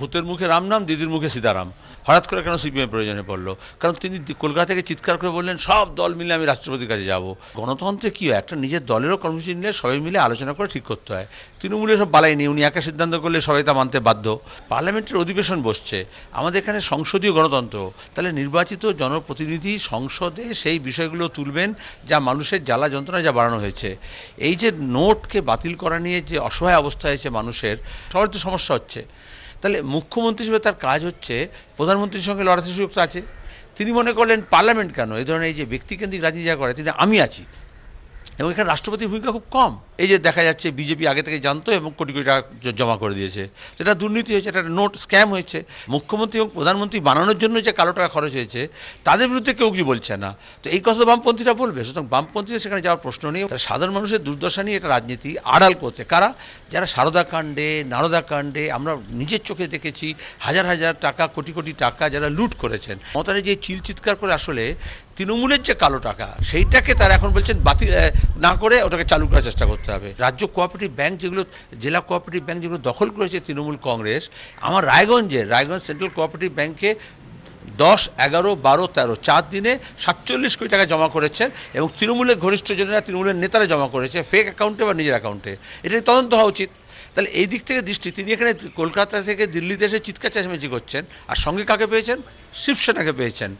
ভূতের মুখে রাম নাম, দিদির মুখে সীতারাম। হঠাৎ করে কেন সিপিএম প্রয়োজনে পড়লো? কারণ তিনি কলকাতা থেকে চিৎকার করে বললেন সব দল মিলে আমি রাষ্ট্রপতির কাছে যাব। গণতন্ত্রে কি হয়, একটা নিজের দলেরও কর্মসূচি নিলে সবাই মিলে আলোচনা করে ঠিক করতে হয়। তৃণমূলে সব বালাই নেই, উনি একা সিদ্ধান্ত করলে সবাই তা মানতে বাধ্য। পার্লামেন্টের অধিবেশন বসছে, আমাদের এখানে সংসদীয় গণতন্ত্র, তাহলে নির্বাচিত জনপ্রতিনিধি সংসদে সেই বিষয়গুলো তুলবেন যা মানুষের জ্বালা যন্ত্রণা যা বাড়ানো হয়েছে। এই যে নোটকে বাতিল করা নিয়ে যে অসহায় অবস্থা হয়েছে মানুষের, সবার তো সমস্যা হচ্ছে। তাহলে মুখ্যমন্ত্রী হিসেবে তার কাজ হচ্ছে প্রধানমন্ত্রীর সঙ্গে লড়াতে সুযোগ আছে। তিনি মনে করলেন পার্লামেন্ট কেন, এই ধরনের এই যে ব্যক্তিকেন্দ্রিক রাজনীতি যা করে, তিনি আমি আছি, এবং এখানে রাষ্ট্রপতির ভূমিকা খুব কম। এই যে দেখা যাচ্ছে বিজেপি আগে থেকে জানতো এবং কোটি কোটি টাকা জমা করে দিয়েছে, যেটা দুর্নীতি হয়েছে, এটা নোট স্ক্যাম হয়েছে। মুখ্যমন্ত্রী এবং প্রধানমন্ত্রী বানানোর জন্য যে কালো টাকা খরচ হয়েছে, তাদের বিরুদ্ধে কেউ কিছু বলছে না। তো এই কথা বামপন্থীরা বলবে, সুতরাং বামপন্থীদের সেখানে যাওয়ার প্রশ্ন নেই। সাধারণ মানুষের দুর্দশা নিয়ে এটা রাজনীতি আড়াল করছে কারা? যারা সারদা কাণ্ডে, নারদা কাণ্ডে আমরা নিজের চোখে দেখেছি হাজার হাজার টাকা, কোটি কোটি টাকা যারা লুট করেছেন। মমতারে যে চিৎকার করে আসলে তৃণমূলের যে কালো টাকা, সেইটাকে তারা এখন বলছেন বাতিল না করে ওটাকে চালু করার চেষ্টা করতে হবে। রাজ্য কোঅপারেটিভ ব্যাংক যেগুলো, জেলা কোঅপারেটিভ ব্যাংক যেগুলো দখল করেছে তৃণমূল কংগ্রেস, আমার রায়গঞ্জ সেন্ট্রাল কোঅপারেটিভ ব্যাংকে 10, 11, 12, 13 4 দিনে 47 কোটি টাকা জমা করেছেন, এবং তৃণমূলের ঘনিষ্ঠ জনেরা, তৃণমূলের নেতারা জমা করেছে ফেক অ্যাকাউন্টে বা নিজের অ্যাকাউন্টে। এটা তদন্ত হওয়া উচিত। তাহলে এই দিক থেকে দৃষ্টি, তিনি এখানে কলকাতা থেকে দিল্লিতে এসে চিৎকার চেঁচামেচি করছেন, আর সঙ্গে কাকে পেয়েছেন? শিবসেনাকে পেয়েছেন।